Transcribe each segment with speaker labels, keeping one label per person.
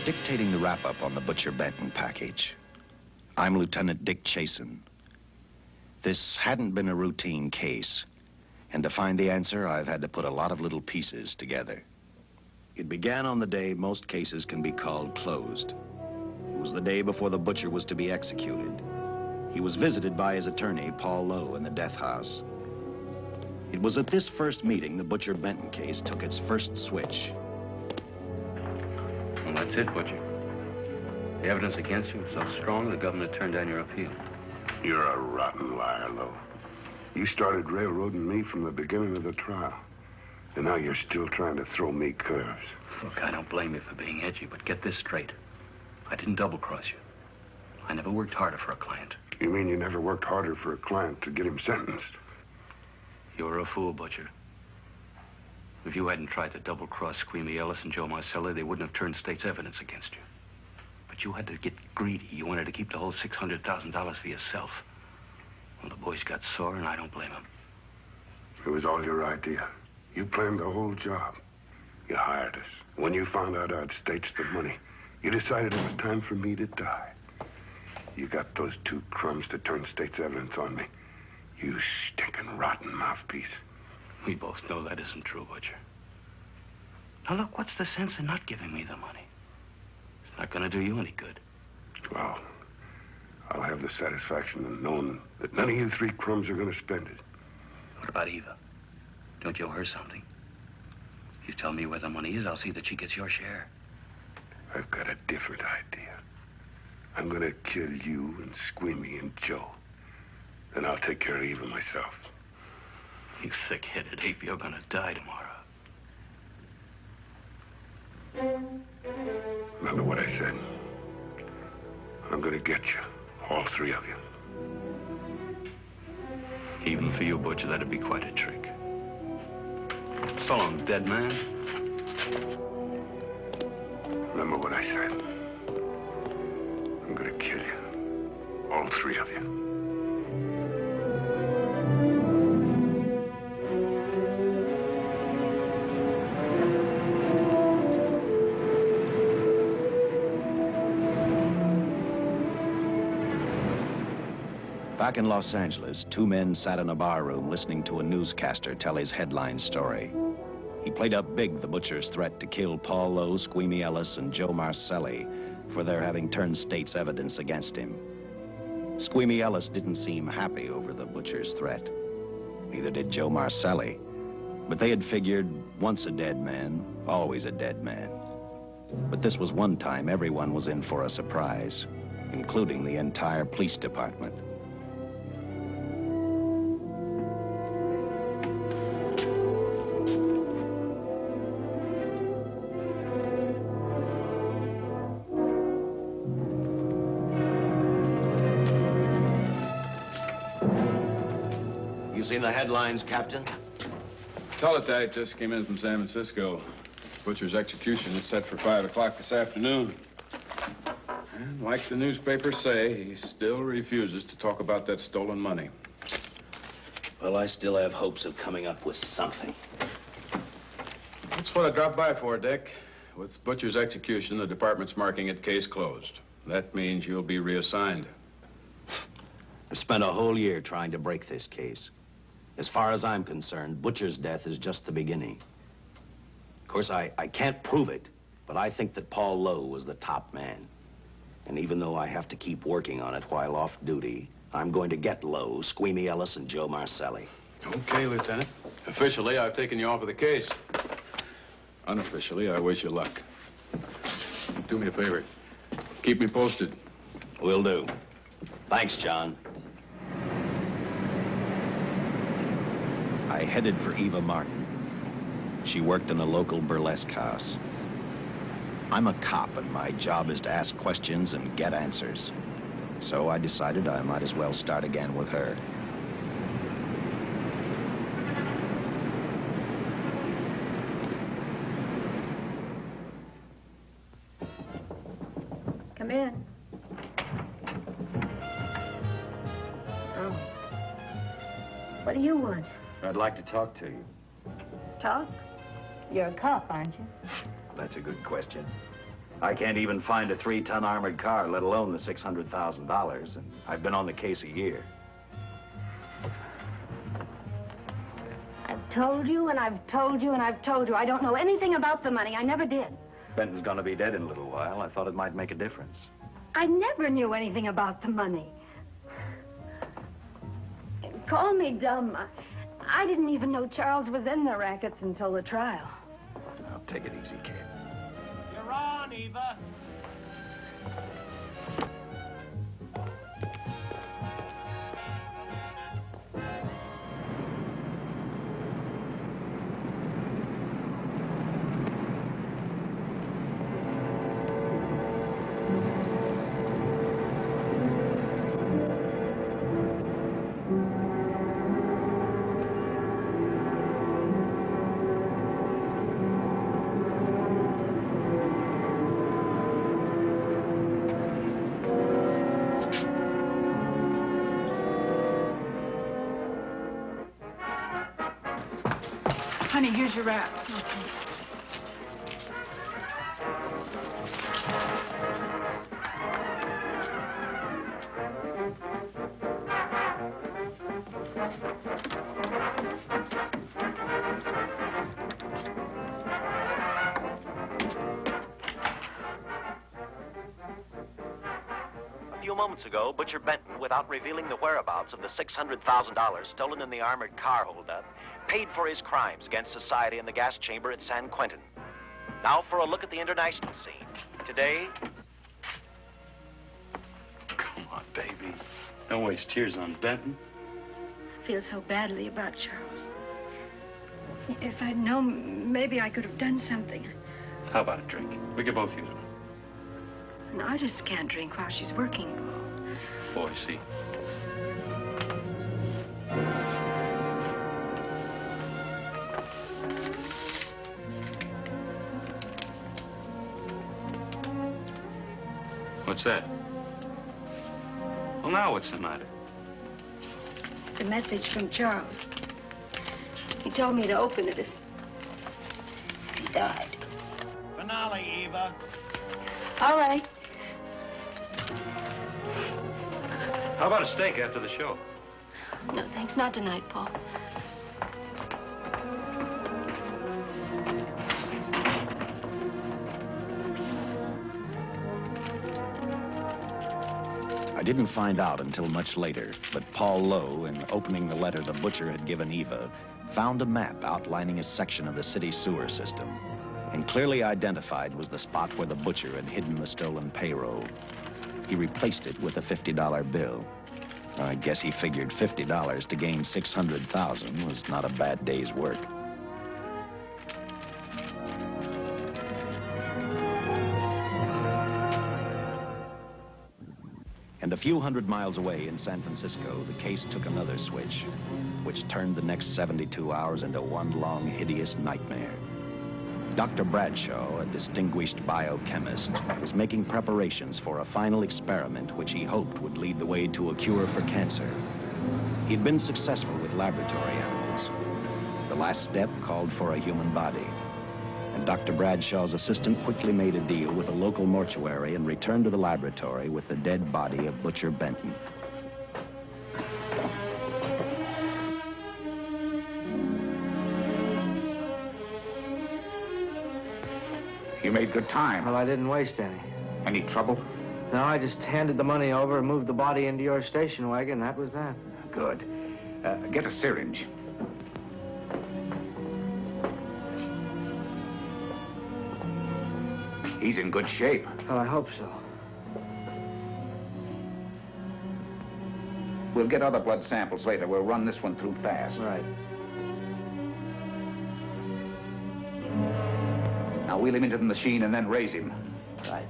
Speaker 1: dictating the wrap-up on the Butcher Benton package. I'm Lieutenant Dick Chasen. This hadn't been a routine case, and to find the answer, I've had to put a lot of little pieces together. It began on the day most cases can be called closed. It was the day before the butcher was to be executed. He was visited by his attorney, Paul Lowe, in the death house. It was at this first meeting the Butcher Benton case took its first switch.
Speaker 2: Well, that's it, Butcher. The evidence against you was so strong, the governor turned down your appeal.
Speaker 3: You're a rotten liar, Lowe. You started railroading me from the beginning of the trial. And now you're still trying to throw me curves.
Speaker 2: Look, I don't blame you for being edgy, but get this straight. I didn't double-cross you. I never worked harder for a client.
Speaker 3: You mean you never worked harder for a client to get him sentenced?
Speaker 2: You're a fool, Butcher. If you hadn't tried to double-cross Squeamy Ellis and Joe Marcelli, they wouldn't have turned state's evidence against you. But you had to get greedy. You wanted to keep the whole $600,000 for yourself. Well, the boys got sore, and I don't blame them.
Speaker 3: It was all your idea. You planned the whole job. You hired us. When you found out I'd staged the money, you decided it was time for me to die. You got those two crumbs to turn state's evidence on me. You stinking rotten mouthpiece.
Speaker 2: We both know that isn't true, Butcher. Now, look, what's the sense in not giving me the money? It's not going to do you any good.
Speaker 3: Well, I'll have the satisfaction of knowing that none of you three crumbs are going to spend it.
Speaker 2: What about Eva? Don't you owe her something? If you tell me where the money is, I'll see that she gets your share.
Speaker 3: I've got a different idea. I'm going to kill you and Squeamy and Joe. Then I'll take care of Eva myself.
Speaker 2: You thick-headed ape, you're going to die tomorrow.
Speaker 3: Remember what I said? I'm going to get you, all three of you.
Speaker 2: Even for you, Butcher, that'd be quite a trick. So long, dead man.
Speaker 3: Remember what I said. I'm going to kill you, all three of you.
Speaker 1: Back in Los Angeles, two men sat in a bar room listening to a newscaster tell his headline story. He played up big the butcher's threat to kill Paul Lowe, Squeamy Ellis, and Joe Marcelli for their having turned state's evidence against him. Squeamy Ellis didn't seem happy over the butcher's threat. Neither did Joe Marcelli. But they had figured, once a dead man, always a dead man. But this was one time everyone was in for a surprise, including the entire police department.
Speaker 4: You seen the headlines, Captain?
Speaker 5: Teletype just came in from San Francisco. Butcher's execution is set for 5 o'clock this afternoon. And like the newspapers say, he still refuses to talk about that stolen money.
Speaker 4: Well, I still have hopes of coming up with something.
Speaker 5: That's what I dropped by for, Dick. With Butcher's execution, the department's marking it case closed. That means you'll be reassigned.
Speaker 1: I've spent a whole year trying to break this case. As far as I'm concerned, Butcher's death is just the beginning. Of course, I can't prove it, but I think that Paul Lowe was the top man. And even though I have to keep working on it while off duty, I'm going to get Lowe, Squeamy Ellis, and Joe Marcelli.
Speaker 5: Okay, Lieutenant. Officially, I've taken you off of the case. Unofficially, I wish you luck. Do me a favor. Keep me posted.
Speaker 1: Will do. Thanks, John. I headed for Eva Martin. She worked in a local burlesque house. I'm a cop, and my job is to ask questions and get answers. So I decided I might as well start again with her.
Speaker 6: Come in. Oh. What do you want?
Speaker 1: I'd like to talk to you.
Speaker 6: Talk? You're a cop, aren't you?
Speaker 1: That's a good question. I can't even find a 3-ton armored car, let alone the $600,000, and I've been on the case a year.
Speaker 6: I've told you, and I've told you, and I've told you. I don't know anything about the money. I never did.
Speaker 1: Benton's gonna be dead in a little while. I thought it might make a difference.
Speaker 6: I never knew anything about the money. Call me dumb. I didn't even know Charles was in the rackets until the trial.
Speaker 1: Now, take it easy, kid.
Speaker 7: You're on, Eva.
Speaker 8: Honey, here's your wrap.
Speaker 9: A few moments ago, Butcher Benton, without revealing the whereabouts of the $600,000 stolen in the armored car holdup, paid for his crimes against society in the gas chamber at San Quentin. Now for a look at the international scene. Today...
Speaker 2: Come on, baby. Don't waste tears on Benton.
Speaker 6: I feel so badly about Charles. If I'd known, maybe I could have done something.
Speaker 2: How about a drink? We could both use one.
Speaker 6: An artist can't drink while she's working, Paul.
Speaker 2: Boy, see. What's that? Well, now what's the matter?
Speaker 6: It's a message from Charles. He told me to open it if he died.
Speaker 7: Finale, Eva.
Speaker 6: All right.
Speaker 2: How about a steak after the show?
Speaker 6: No, thanks. Not tonight, Paul.
Speaker 1: I didn't find out until much later, but Paul Lowe, in opening the letter the butcher had given Eva, found a map outlining a section of the city sewer system. And clearly identified was the spot where the butcher had hidden the stolen payroll. He replaced it with a $50 bill. I guess he figured $50 to gain $600,000 was not a bad day's work. And a few hundred miles away in San Francisco, the case took another switch, which turned the next 72 hours into one long, hideous nightmare. Dr. Bradshaw, a distinguished biochemist, was making preparations for a final experiment which he hoped would lead the way to a cure for cancer. He'd been successful with laboratory animals. The last step called for a human body. And Dr. Bradshaw's assistant quickly made a deal with a local mortuary and returned to the laboratory with the dead body of Butcher Benton.
Speaker 10: You made good time.
Speaker 11: Well, I didn't waste any.
Speaker 10: Any trouble?
Speaker 11: No, I just handed the money over and moved the body into your station wagon. That was that.
Speaker 10: Good. Get a syringe. He's in good shape.
Speaker 11: Well, I hope so.
Speaker 10: We'll get other blood samples later. We'll run this one through fast.
Speaker 11: Right.
Speaker 10: Now wheel him into the machine and then raise him.
Speaker 11: Right.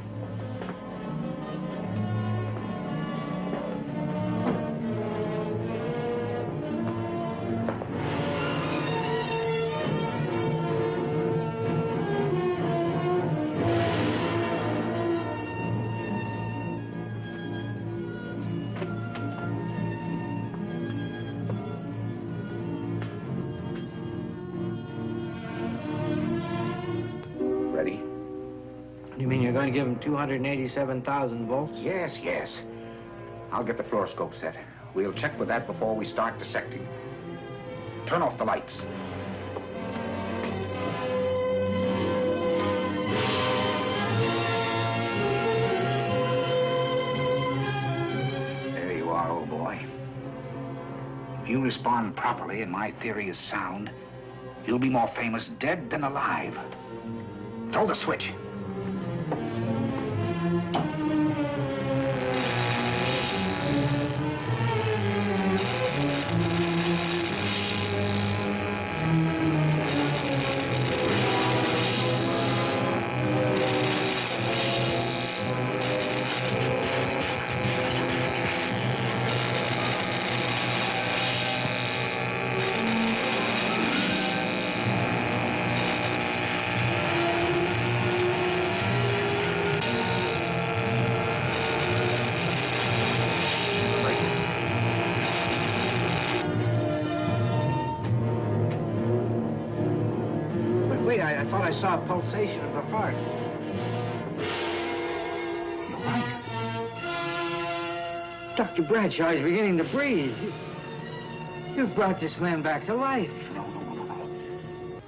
Speaker 11: going to give him 287,000 volts?
Speaker 10: Yes, yes. I'll get the fluoroscope set. We'll check with that before we start dissecting. Turn off the lights. There you are, old boy. If you respond properly and my theory is sound, you'll be more famous dead than alive. Throw the switch.
Speaker 11: Wait, I thought I saw a pulsation of the heart.
Speaker 10: You're right.
Speaker 11: Dr. Bradshaw is beginning to breathe. You've brought this man back to life.
Speaker 10: No.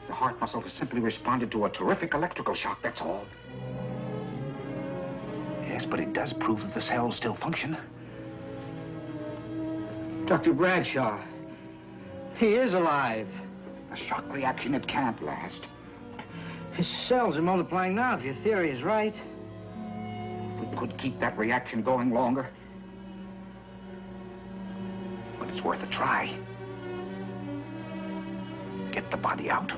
Speaker 10: The heart muscle has simply responded to a terrific electrical shock, that's all. Yes, but it does prove that the cells still function.
Speaker 11: Dr. Bradshaw, he is alive.
Speaker 10: A shock reaction, it can't last.
Speaker 11: His cells are multiplying now, if your theory is right.
Speaker 10: We could keep that reaction going longer. But it's worth a try. Get the body out.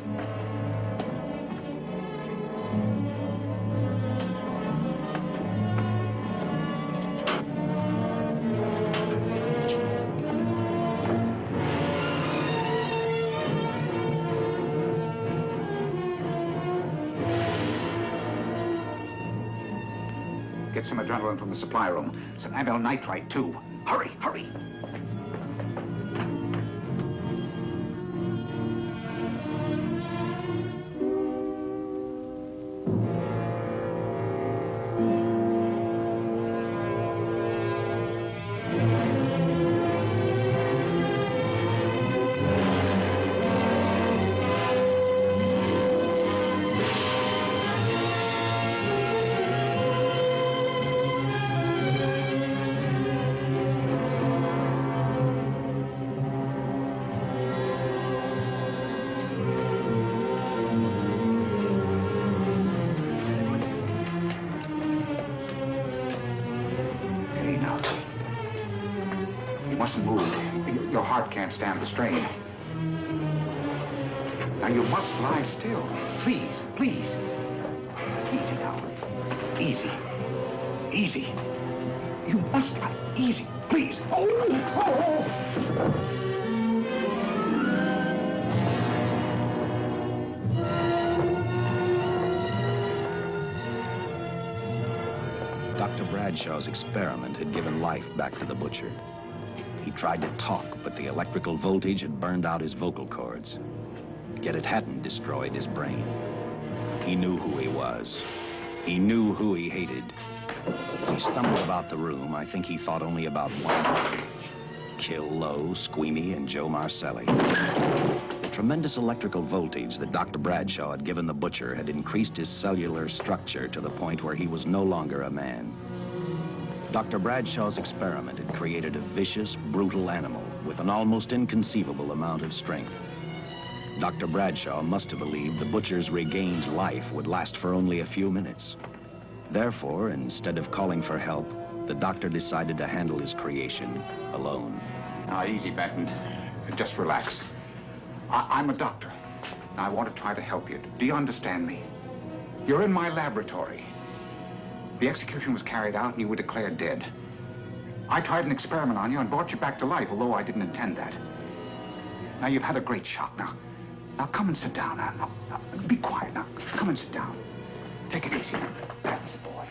Speaker 10: Get some adrenaline from the supply room. Some amyl nitrite, too. Hurry, hurry. Mustn't move. Your heart can't stand the strain. Now, you must lie still. Please, please. Easy now. Easy. Easy. You must lie. Easy, please. Oh!
Speaker 1: Dr. Bradshaw's experiment had given life back to the butcher. He tried to talk, but the electrical voltage had burned out his vocal cords. Yet it hadn't destroyed his brain. He knew who he was. He knew who he hated. As he stumbled about the room, I think he thought only about one: kill Lowe, Squeamy, and Joe Marcelli. The tremendous electrical voltage that Dr. Bradshaw had given the butcher had increased his cellular structure to the point where he was no longer a man. Dr. Bradshaw's experiment had created a vicious, brutal animal with an almost inconceivable amount of strength. Dr. Bradshaw must have believed the butcher's regained life would last for only a few minutes. Therefore, instead of calling for help, the doctor decided to handle his creation alone.
Speaker 10: Now, easy, Benton. Just relax. I'm a doctor. I want to try to help you. Do you understand me? You're in my laboratory. The execution was carried out and you were declared dead. I tried an experiment on you and brought you back to life, although I didn't intend that. Now, you've had a great shock. Now come and sit down. Now, be quiet. Now, come and sit down. Take it easy. That's the boy.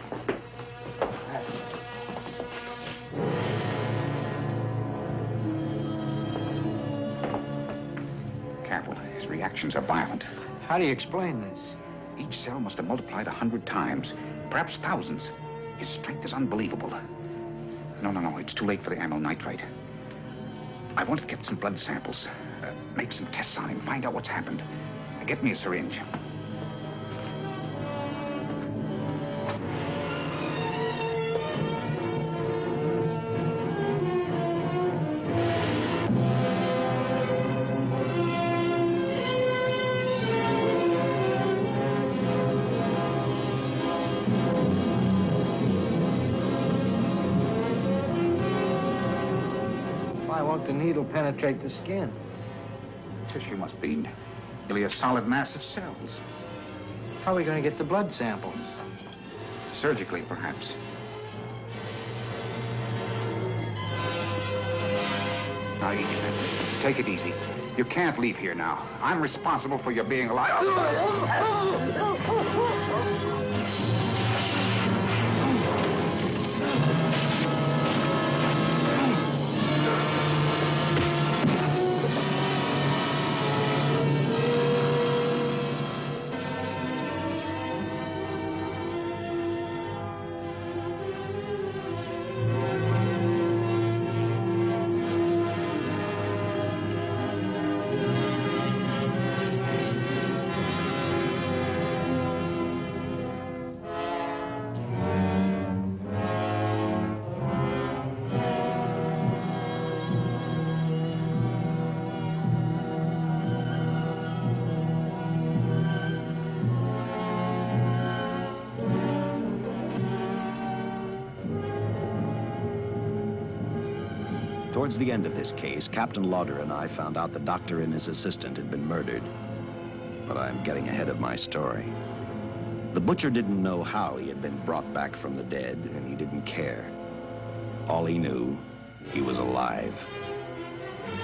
Speaker 10: Careful. His reactions are violent.
Speaker 11: How do you explain this?
Speaker 10: Each cell must have multiplied 100 times. perhaps thousands. His strength is unbelievable. No, it's too late for the amyl nitrite. I want to get some blood samples, make some tests on him, find out what's happened. Get me a syringe.
Speaker 11: Why won't the needle penetrate the skin?
Speaker 10: Tissue must be nearly a solid mass of cells.
Speaker 11: How are we going to get the blood sample?
Speaker 10: Surgically, perhaps. Now, take it easy. You can't leave here now. I'm responsible for your being alive.
Speaker 1: Towards the end of this case, Captain Lauder and I found out the doctor and his assistant had been murdered. But I'm getting ahead of my story. The butcher didn't know how he had been brought back from the dead, and he didn't care. All he knew, he was alive.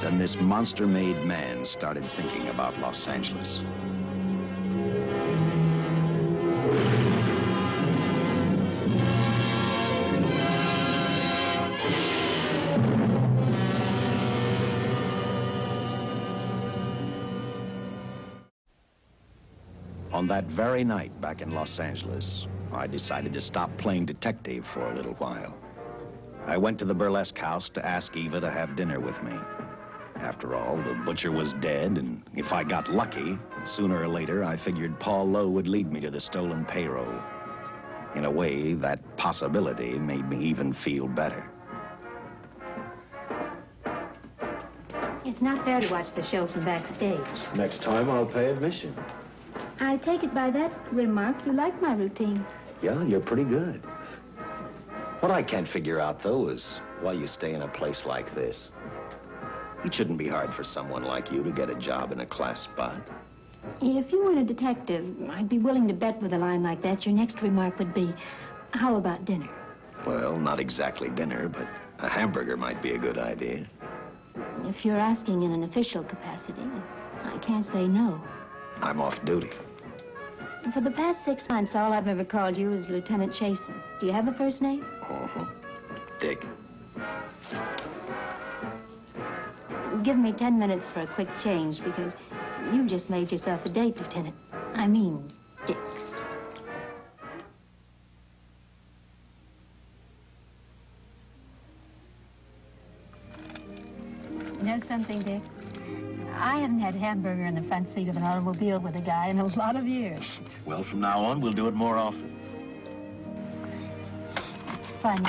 Speaker 1: Then this monster-made man started thinking about Los Angeles. On that very night back in Los Angeles, I decided to stop playing detective for a little while. I went to the burlesque house to ask Eva to have dinner with me. After all, the butcher was dead, and if I got lucky, sooner or later, I figured Paul Lowe would lead me to the stolen payroll. In a way, that possibility made me even feel better.
Speaker 8: It's not fair to watch the show from backstage.
Speaker 4: Next time, I'll pay admission.
Speaker 8: I take it by that remark you like my routine.
Speaker 4: Yeah, you're pretty good. What I can't figure out, though, is why you stay in a place like this. It shouldn't be hard for someone like you to get a job in a class spot.
Speaker 8: If you weren't a detective, I'd be willing to bet with a line like that your next remark would be, how about dinner?
Speaker 4: Well, not exactly dinner, but a hamburger might be a good idea.
Speaker 8: If you're asking in an official capacity, I can't say no.
Speaker 4: I'm off duty.
Speaker 8: For the past 6 months, all I've ever called you is Lieutenant Chasen. Do you have a first name?
Speaker 4: Uh-huh. Dick.
Speaker 8: Give me 10 minutes for a quick change, because you just made yourself a date, Lieutenant. I mean, Dick. You know something, Dick? I haven't had hamburger in the front seat of an automobile with a guy in a lot of years.
Speaker 4: Well, from now on, we'll do it more often.
Speaker 8: It's funny.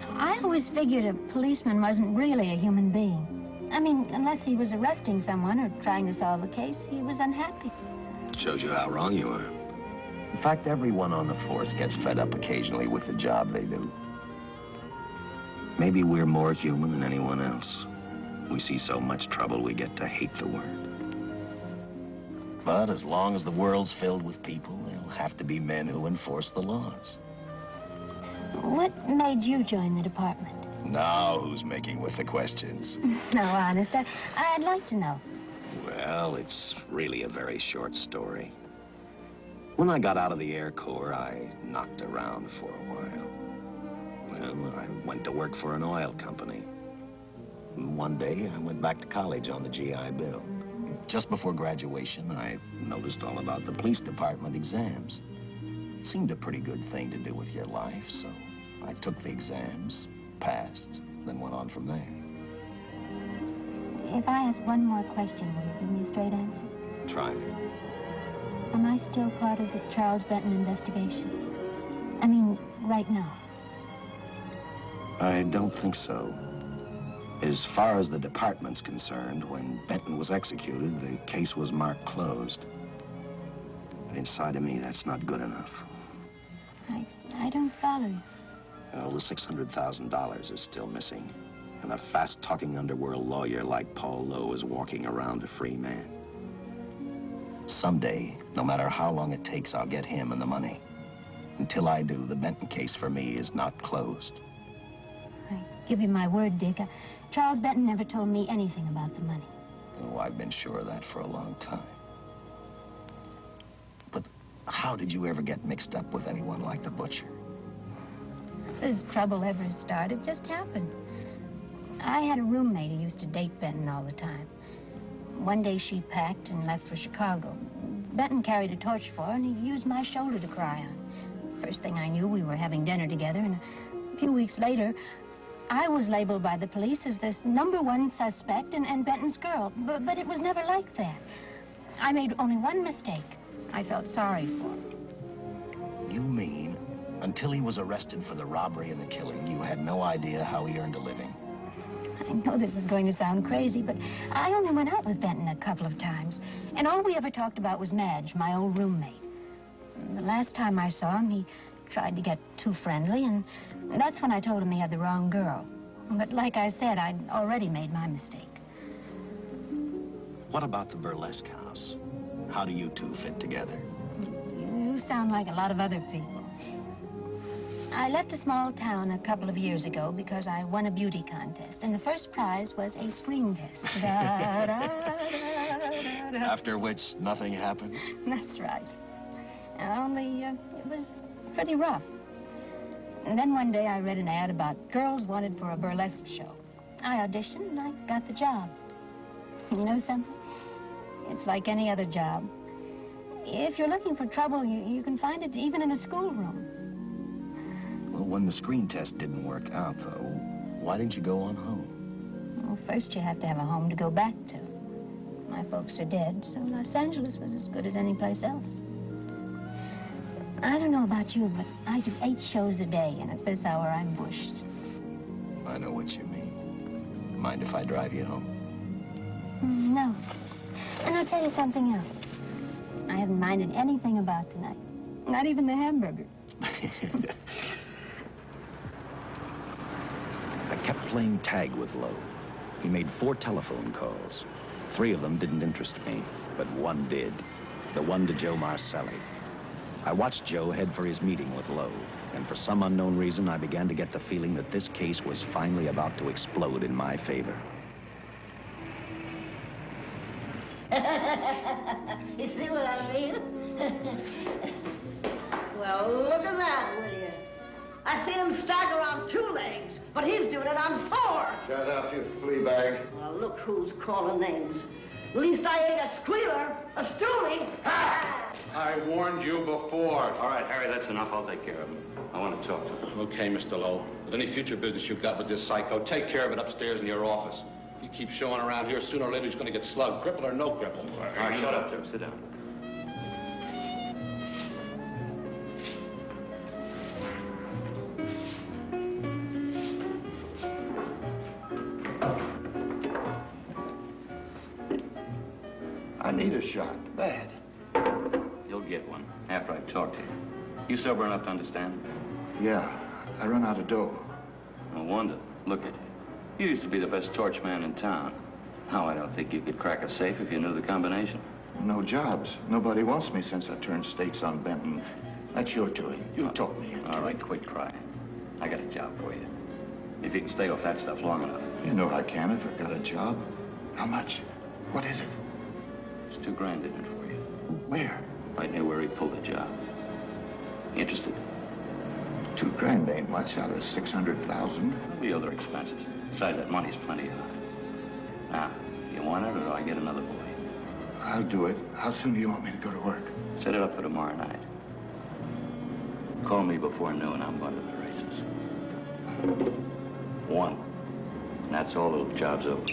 Speaker 8: I always figured a policeman wasn't really a human being. I mean, unless he was arresting someone or trying to solve a case, he was unhappy.
Speaker 4: Shows you how wrong you are. In fact, everyone on the force gets fed up occasionally with the job they do. Maybe we're more human than anyone else. We see so much trouble, we get to hate the word. But as long as the world's filled with people, there'll have to be men who enforce the laws.
Speaker 8: What made you join the department?
Speaker 4: Now who's making with the questions?
Speaker 8: No, honest, I'd like to know.
Speaker 1: Well, it's really a very short story. When I got out of the Air Corps, I knocked around for a while. Well, I went to work for an oil company. One day, I went back to college on the GI Bill. Just before graduation, I noticed all about the police department exams.
Speaker 4: Seemed a pretty good thing to do with your life, so I took the exams, passed, then went on from there.
Speaker 8: If I ask one more question, will you give me a straight answer?
Speaker 4: Try me.
Speaker 8: Am I still part of the Charles Benton investigation? I mean, right now.
Speaker 4: I don't think so. As far as the department's concerned, when Benton was executed, the case was marked closed. But inside of me, that's not good enough.
Speaker 8: I don't follow you.
Speaker 4: Well, the $600,000 is still missing. And a fast-talking underworld lawyer like Paul Lowe is walking around a free man. Someday, no matter how long it takes, I'll get him and the money. Until I do, the Benton case for me is not closed.
Speaker 8: I give you my word, Dick. Charles Benton never told me anything about the money.
Speaker 4: Oh, I've been sure of that for a long time. But how did you ever get mixed up with anyone like the butcher?
Speaker 8: This trouble ever started just happened. I had a roommate who used to date Benton all the time. One day she packed and left for Chicago. Benton carried a torch for her, and he used my shoulder to cry on. First thing I knew, we were having dinner together, and a few weeks later, I was labeled by the police as this #1 suspect and Benton's girl. But it was never like that. I made only one mistake. I felt sorry for him.
Speaker 4: You mean, until he was arrested for the robbery and the killing, you had no idea how he earned a living?
Speaker 8: I know this is going to sound crazy, but I only went out with Benton a couple of times. And all we ever talked about was Madge, my old roommate. The last time I saw him, he tried to get too friendly, and that's when I told him he had the wrong girl. But like I said, I'd already made my mistake.
Speaker 4: What about the burlesque house? How do you two fit together?
Speaker 8: You sound like a lot of other people. I left a small town a couple of years ago because I won a beauty contest, and the first prize was a screen test. Da, da, da, da, da.
Speaker 4: After which, nothing happened?
Speaker 8: That's right. Only, it was pretty rough. And then one day I read an ad about girls wanted for a burlesque show. I auditioned and I got the job. You know something? It's like any other job. If you're looking for trouble, you can find it even in a schoolroom.
Speaker 4: Well, when the screen test didn't work out, though, why didn't you go on home?
Speaker 8: Well, first you have to have a home to go back to. My folks are dead, so Los Angeles was as good as any place else. I don't know about you, but I do 8 shows a day, and at this hour I'm bushed.
Speaker 4: I know what you mean. Mind if I drive you home?
Speaker 8: No. And I'll tell you something else. I haven't minded anything about tonight. Not even the hamburger.
Speaker 1: I kept playing tag with Lowe. He made 4 telephone calls. 3 of them didn't interest me, but one did. The one to Joe Marcelli. I watched Joe head for his meeting with Lowe, and for some unknown reason, I began to get the feeling that this case was finally about to explode in my favor.
Speaker 12: You see what I mean? Well, look at that, will you? I see him stagger on 2 legs, but he's doing it on 4.
Speaker 3: Shut up, you flea bag.
Speaker 12: Well, look who's calling names. At least I ain't a squealer, a stoolie.
Speaker 5: I warned you before.
Speaker 2: All right, Harry, that's enough. I'll take care of him. I want to talk to him.
Speaker 13: Okay, Mr. Lowe. With any future business you've got with this psycho, take care of it upstairs in your office. He keeps showing around here, sooner or later he's going to get slugged, cripple or no cripple.
Speaker 2: All right, shut up, Joe. Sit down.
Speaker 3: I need a shot. Bad.
Speaker 2: You'll get one after I've talked to you. You sober enough to understand?
Speaker 3: Yeah, I run out of dough.
Speaker 2: No wonder. Look at you. You used to be the best torch man in town. Now I don't think you could crack a safe if you knew the combination.
Speaker 3: No jobs. Nobody wants me since I turned stakes on Benton. That's your doing. You talked me into it.
Speaker 2: All right, quit crying. I got a job for you. If you can stay off that stuff long enough.
Speaker 3: You know I can if I got a job. How much? What is it?
Speaker 2: There's $2 grand in it for you.
Speaker 3: Where?
Speaker 2: Right near where he pulled the job. Interested?
Speaker 3: $2 grand ain't much out of 600,000.
Speaker 2: There'll be other expenses. Besides, that money's plenty of it. Now, you want it, or do I get another boy?
Speaker 3: I'll do it. How soon do you want me to go to work?
Speaker 2: Set it up for tomorrow night.
Speaker 14: Call me before noon. I'm going to the races. 1. And that's all. The job's over.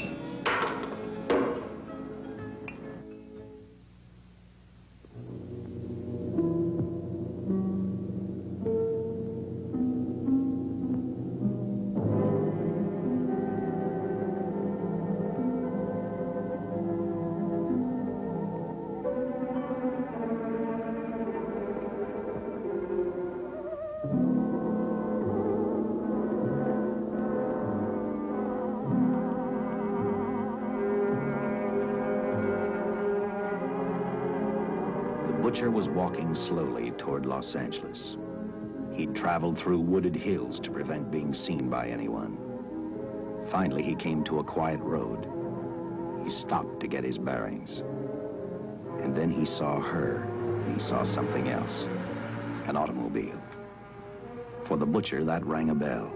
Speaker 1: The butcher was walking slowly toward Los Angeles. He'd traveled through wooded hills to prevent being seen by anyone. Finally, he came to a quiet road. He stopped to get his bearings. And then he saw her, and he saw something else. An automobile. For the butcher, that rang a bell.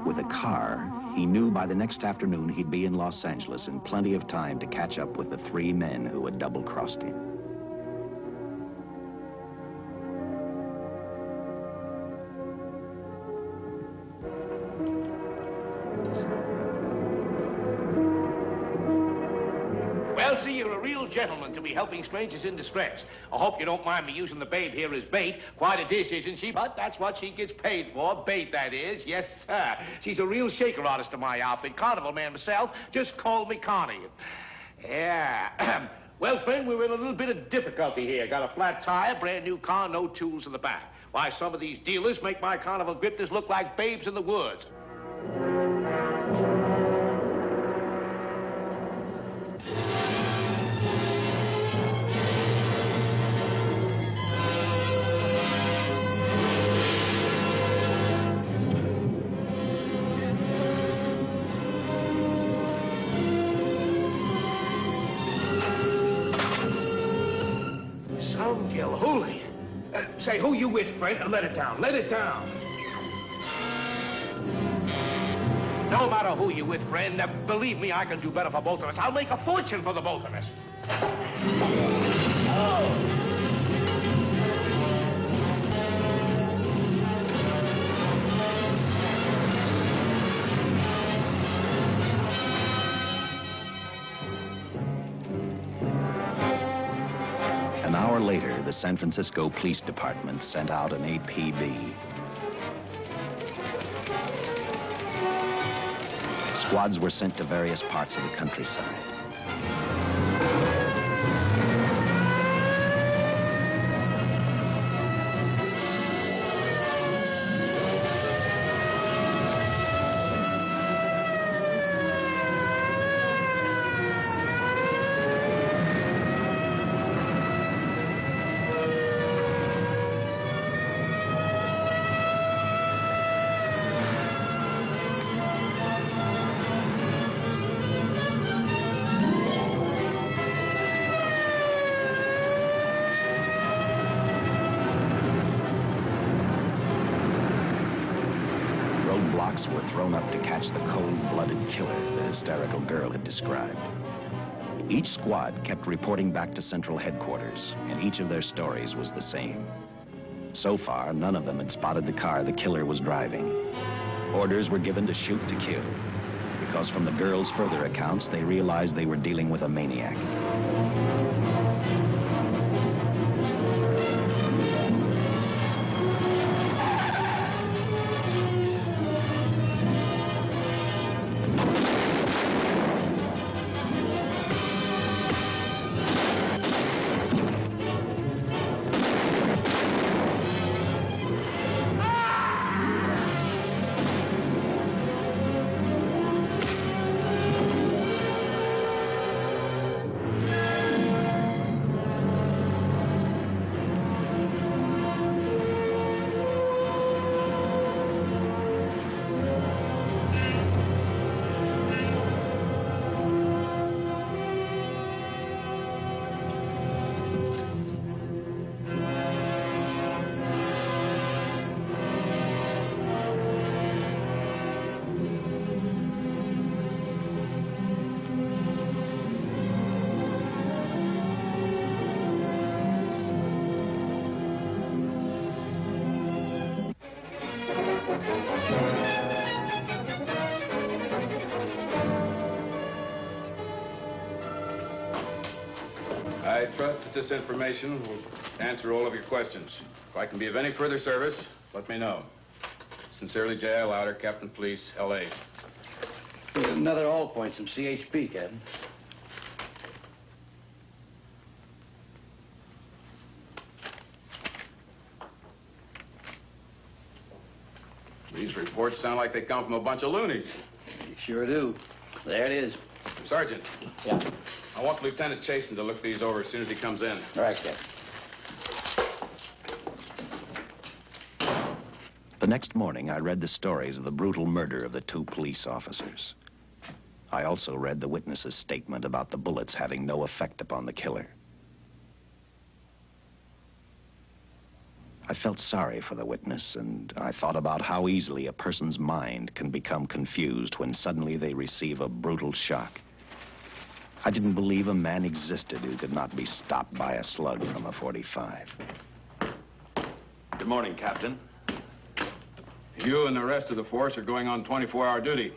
Speaker 1: With a car, he knew by the next afternoon he'd be in Los Angeles in plenty of time to catch up with the 3 men who had double-crossed him.
Speaker 15: Well, see, you're a real gentleman to be helping strangers in distress. I hope you don't mind me using the babe here as bait. Quite a dish, isn't she? But that's what she gets paid for. Bait, that is. Yes, sir. She's a real shaker artist of my outfit. Carnival man myself. Just call me Connie. Yeah. Well, friend, we're in a little bit of difficulty here. Got a flat tire, brand new car, no tools in the back. Why, some of these dealers make my carnival grifters look like babes in the woods. Holy. Say, who you with, friend? Let it down. Let it down. No matter who you with, friend, believe me, I can do better for both of us. I'll make a fortune for the both of us. Oh.
Speaker 1: An hour later, the San Francisco Police Department sent out an APB. Squads were sent to various parts of the countryside. Roadblocks were thrown up to catch the cold-blooded killer the hysterical girl had described. Each squad kept reporting back to central headquarters, and each of their stories was the same. So far, none of them had spotted the car the killer was driving. Orders were given to shoot to kill, because from the girls' further accounts, they realized they were dealing with a maniac.
Speaker 5: I trust that this information will answer all of your questions. If I can be of any further service, let me know. Sincerely, J.I. Louder, Captain Police, L.A.
Speaker 14: Another all points from CHP, Captain.
Speaker 5: These reports sound like they come from a bunch of loonies.
Speaker 14: You sure do. There it is.
Speaker 5: Sergeant.
Speaker 14: Yeah.
Speaker 5: I want Lieutenant Chasen to look these over as soon as he comes in.
Speaker 14: All right, Captain.
Speaker 1: The next morning, I read the stories of the brutal murder of the 2 police officers. I also read the witness's statement about the bullets having no effect upon the killer. I felt sorry for the witness, and I thought about how easily a person's mind can become confused when suddenly they receive a brutal shock. I didn't believe a man existed who could not be stopped by a slug from a .45. Good morning, Captain.
Speaker 5: You and the rest of the force are going on 24-hour duty.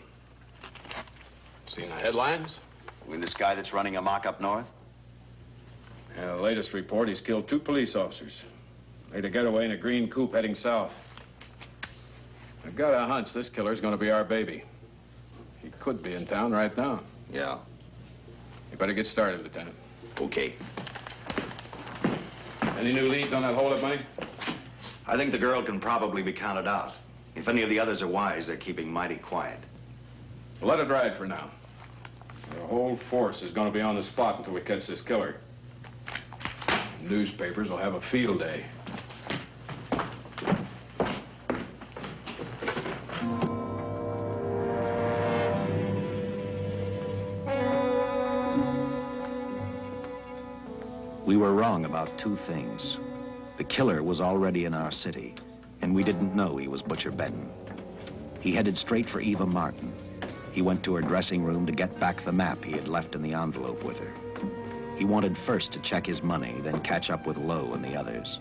Speaker 13: Seen the headlines?
Speaker 1: You mean this guy that's running amok up north?
Speaker 5: Yeah, the latest report, he's killed 2 police officers. Made a getaway in a green coupe heading south. I've got a hunch this killer's gonna be our baby. He could be in town right now.
Speaker 1: Yeah.
Speaker 5: You better get started, Lieutenant.
Speaker 1: Okay.
Speaker 5: Any new leads on that holdup money?
Speaker 1: I think the girl can probably be counted out. If any of the others are wise, they're keeping mighty quiet.
Speaker 5: Well, let it ride for now. The whole force is going to be on the spot until we catch this killer. Newspapers will have a field day.
Speaker 1: We were wrong about 2 things. The killer was already in our city, and we didn't know he was Butcher Benton. He headed straight for Eva Martin. He went to her dressing room to get back the map he had left in the envelope with her. He wanted first to check his money, then catch up with Lowe and the others.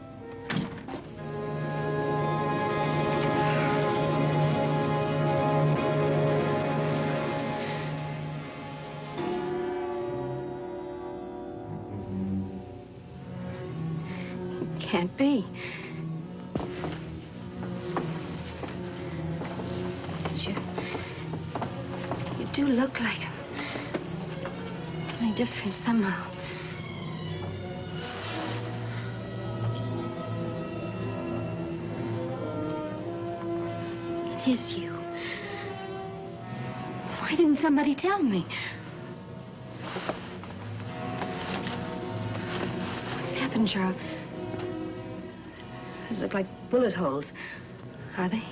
Speaker 6: Can't be. You do look like him. Only different somehow. It is you. Why didn't somebody tell me? What's happened, Charles? Those look like bullet holes. Are they?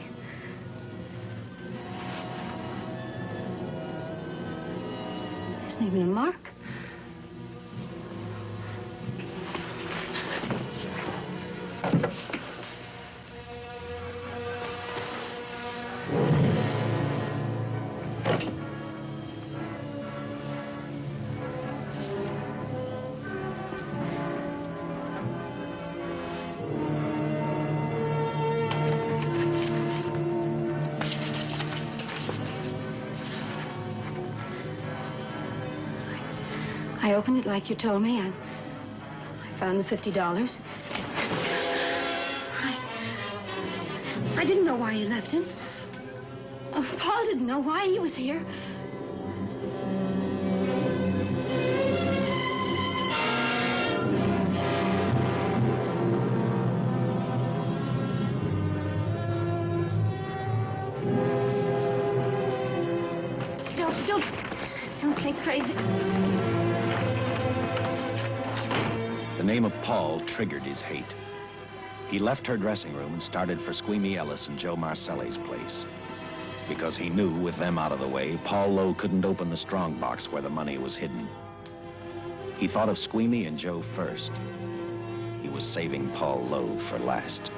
Speaker 6: There isn't even a mark. I opened it like you told me. I found the $50. I didn't know why you left him. Oh, Paul didn't know why he was here. Don't think crazy.
Speaker 1: The name of Paul triggered his hate. He left her dressing room and started for Squeamy Ellis and Joe Marcelli's place. Because he knew, with them out of the way, Paul Lowe couldn't open the strong box where the money was hidden. He thought of Squeamy and Joe first. He was saving Paul Lowe for last.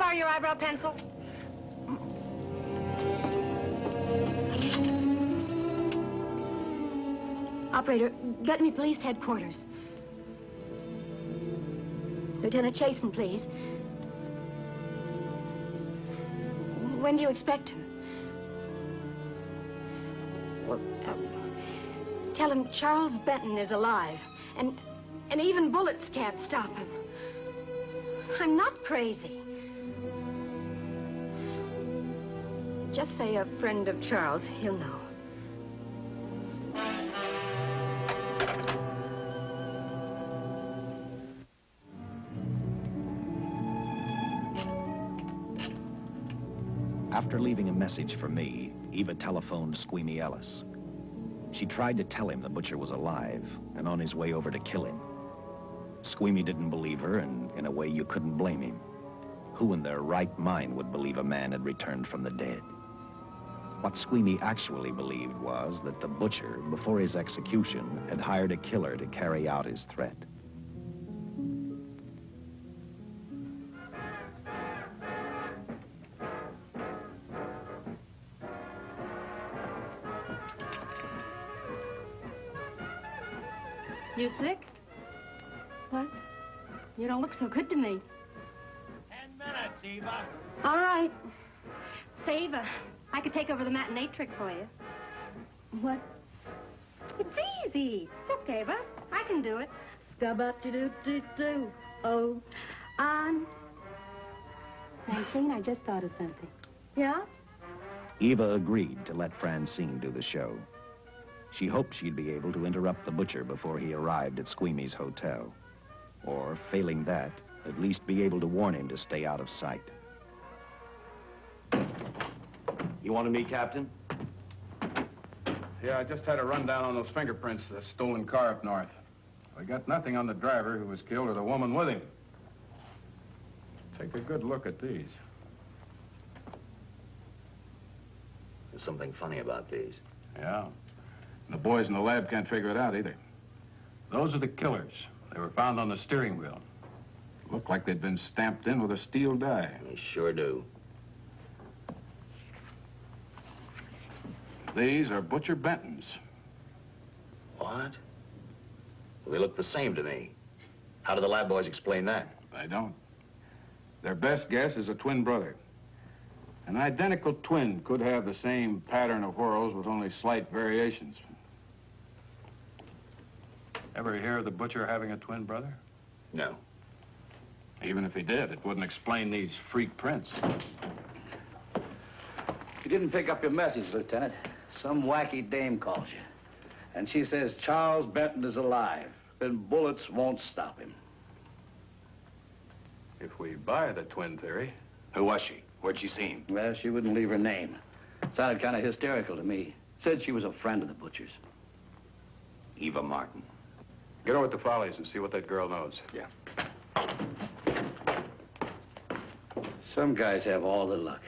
Speaker 16: borrow your eyebrow pencil?
Speaker 6: Operator, get me police headquarters. Lieutenant Chasen, please. When do you expect him? Well, tell him Charles Benton is alive, and even bullets can't stop him. I'm not crazy. Just say a friend of Charles. He'll know.
Speaker 1: After leaving a message for me, Eva telephoned Squeamy Ellis. She tried to tell him the butcher was alive and on his way over to kill him. Squeamy didn't believe her, and in a way you couldn't blame him. Who in their right mind would believe a man had returned from the dead? What Squeamy actually believed was that the butcher, before his execution, had hired a killer to carry out his threat.
Speaker 6: You sick? What? You don't look so good to me.
Speaker 7: 10 minutes, Eva.
Speaker 6: All right. Say, Eva, I could take over the matinee trick for you. What? It's easy. Look, Eva, I can do it. Scabba-doo-doo-doo. Oh, Francine, I just thought of something. Yeah?
Speaker 1: Eva agreed to let Francine do the show. She hoped she'd be able to interrupt the butcher before he arrived at Squeamy's hotel. Or, failing that, at least be able to warn him to stay out of sight.
Speaker 4: You wanted me, Captain?
Speaker 5: Yeah, I just had a rundown on those fingerprints of the stolen car up north. I got nothing on the driver who was killed or the woman with him. Take a good look at these.
Speaker 4: There's something funny about these.
Speaker 5: Yeah. And the boys in the lab can't figure it out either. Those are the killers. They were found on the steering wheel. Looked like they'd been stamped in with a steel die.
Speaker 4: They sure do.
Speaker 5: These are Butcher Benton's.
Speaker 4: What? Well, they look the same to me. How do the lab boys explain that?
Speaker 5: They don't. Their best guess is a twin brother. An identical twin could have the same pattern of whorls with only slight variations. Ever hear of the butcher having a twin brother?
Speaker 4: No.
Speaker 5: Even if he did, it wouldn't explain these freak prints.
Speaker 13: You didn't pick up your message, Lieutenant. Some wacky dame calls you. And she says Charles Benton is alive, and bullets won't stop him.
Speaker 5: If we buy the twin theory...
Speaker 4: Who was she? Where'd she see him?
Speaker 13: Well, she wouldn't leave her name. Sounded kind of hysterical to me. Said she was a friend of the butcher's.
Speaker 4: Eva Martin.
Speaker 5: Get over at the Follies and see what that girl knows.
Speaker 4: Yeah.
Speaker 13: Some guys have all the luck.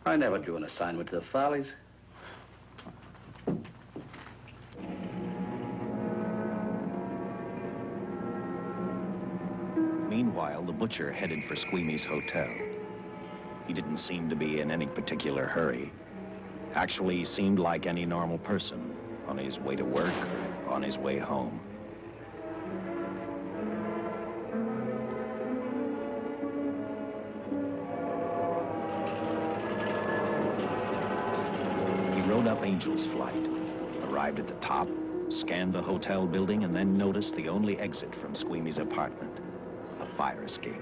Speaker 13: I never drew an assignment to the Follies.
Speaker 1: Meanwhile, the butcher headed for Squeamy's hotel. He didn't seem to be in any particular hurry. Actually, he seemed like any normal person, on his way to work or on his way home. He rode up Angel's Flight, arrived at the top, scanned the hotel building, and then noticed the only exit from Squeamy's apartment. A fire escape.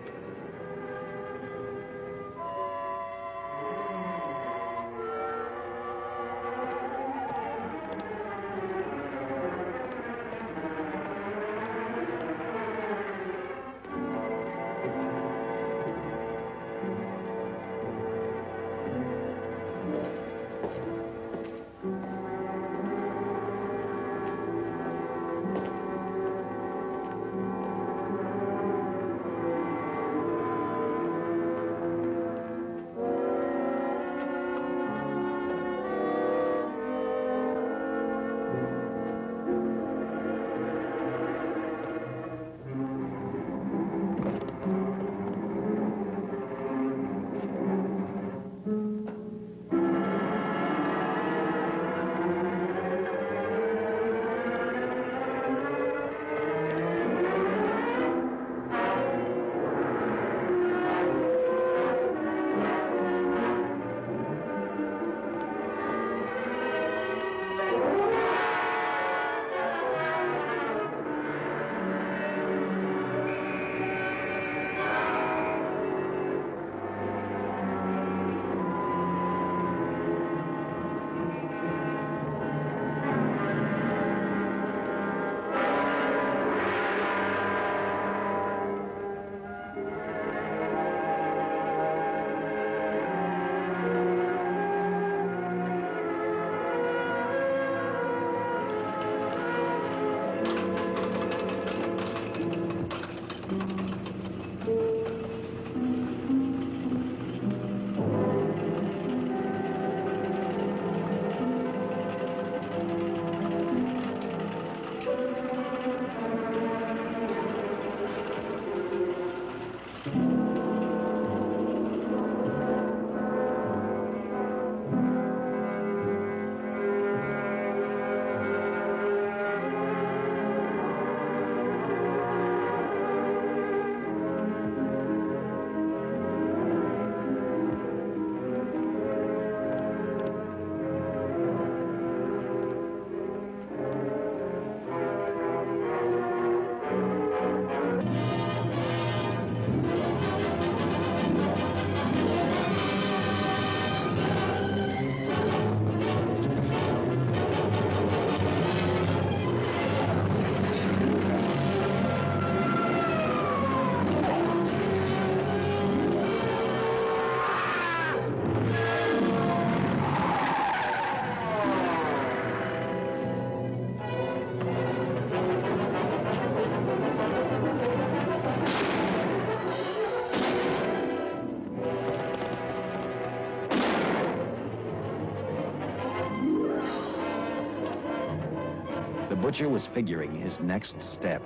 Speaker 1: butcher was figuring his next step.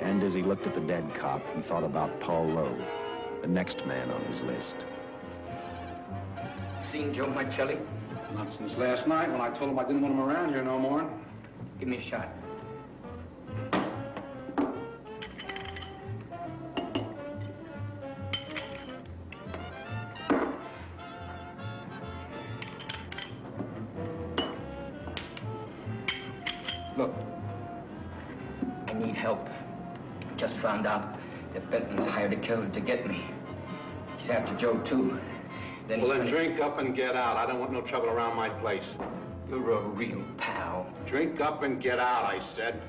Speaker 1: And as he looked at the dead cop, he thought about Paul Lowe, the next man on his list.
Speaker 13: Seen Joe Marcelli?
Speaker 10: Not since last night when I told him I didn't want him around here no more.
Speaker 13: Give me a shot. Look, I need help. Just found out that Benton's hired a killer to get me. He's after Joe, too.
Speaker 10: Well, then drink up and get out. I don't want no trouble around my place.
Speaker 13: You're a real pal.
Speaker 10: Drink up and get out, I said.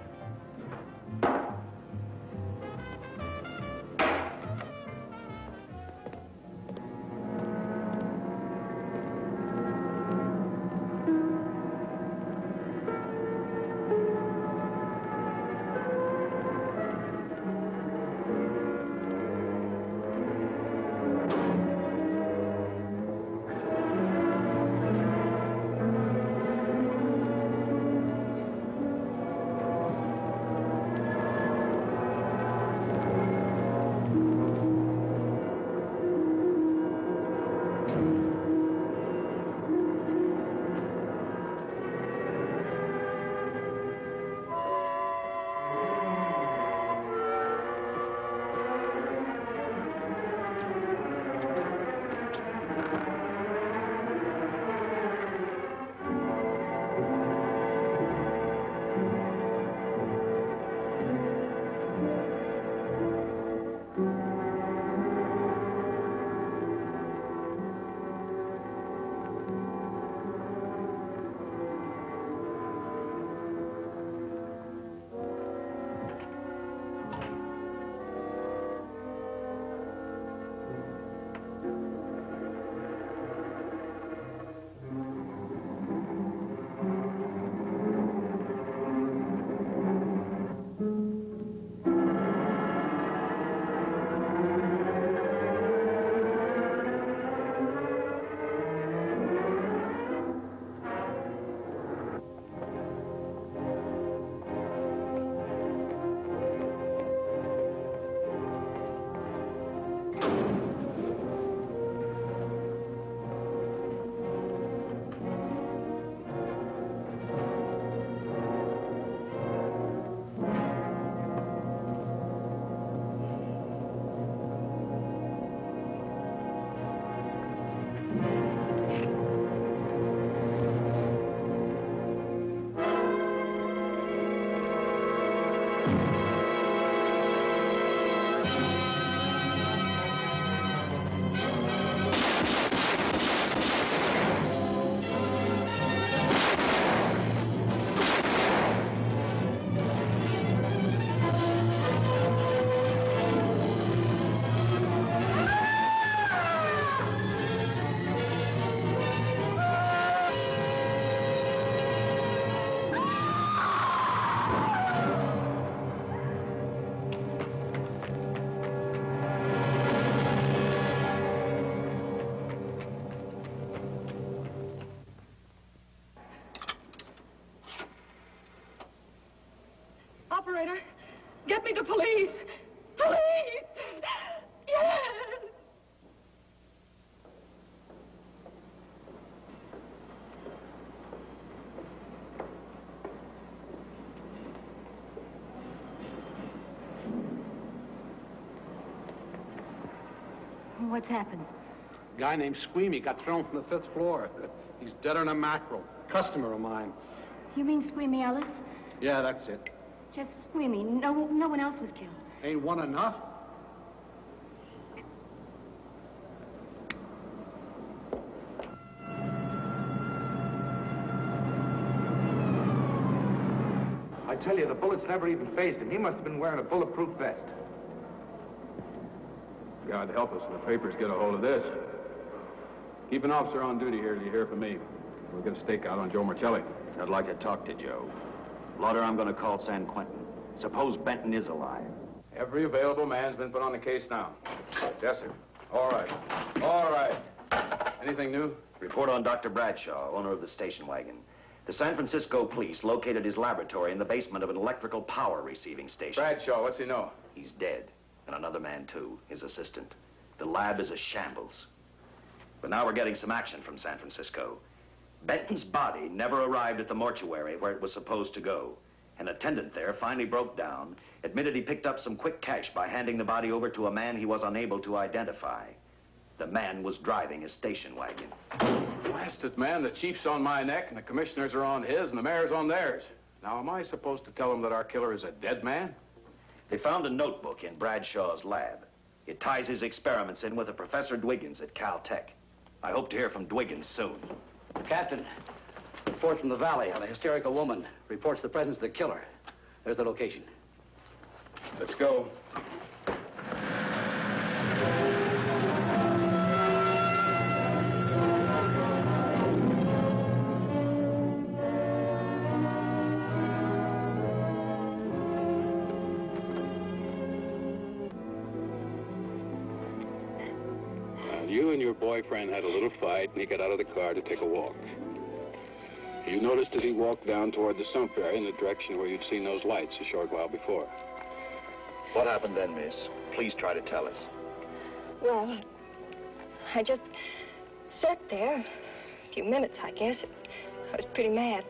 Speaker 6: Operator, get me the police. Police! Yes! What's happened?
Speaker 10: A guy named Squeamy got thrown from the 5th floor. He's dead on a mackerel. Customer of mine.
Speaker 6: You mean Squeamy Ellis?
Speaker 10: Yeah, that's it.
Speaker 6: Just Squeamy. No one else was killed.
Speaker 10: Ain't one enough?
Speaker 16: I tell you, the bullets never even phased him. He must have been wearing a bulletproof vest.
Speaker 5: God help us when the papers get a hold of this. Keep an officer on duty here till you hear from me. We'll get a stakeout on Joe Marcelli.
Speaker 4: I'd like to talk to Joe. Lauder, I'm going to call San Quentin. Suppose Benton is alive.
Speaker 5: Every available man's been put on the case now. Yes, sir. All right. All right. Anything new?
Speaker 4: Report on Dr. Bradshaw, owner of the station wagon.
Speaker 1: The San Francisco police located his laboratory in the basement of an electrical power receiving station.
Speaker 5: Bradshaw, what's he know?
Speaker 1: He's dead. And another man, too, his assistant. The lab is a shambles. But now we're getting some action from San Francisco. Benton's body never arrived at the mortuary where it was supposed to go. An attendant there finally broke down, admitted he picked up some quick cash by handing the body over to a man he was unable to identify. The man was driving his station wagon.
Speaker 5: Blasted man, the chief's on my neck, and the commissioners are on his, and the mayor's on theirs. Now, am I supposed to tell them that our killer is a dead man?
Speaker 1: They found a notebook in Bradshaw's lab. It ties his experiments in with a Professor Dwiggins at Caltech. I hope to hear from Dwiggins soon.
Speaker 13: Captain, report from the valley on a hysterical woman. Reports the presence of the killer. There's the location.
Speaker 5: Let's go.
Speaker 2: You and your boyfriend had a little fight, and he got out of the car to take a walk. You noticed that he walked down toward the sump area in the direction where you'd seen those lights a short while before.
Speaker 1: What happened then, miss? Please try to tell us.
Speaker 6: Well, I just sat there a few minutes, I guess. I was pretty mad.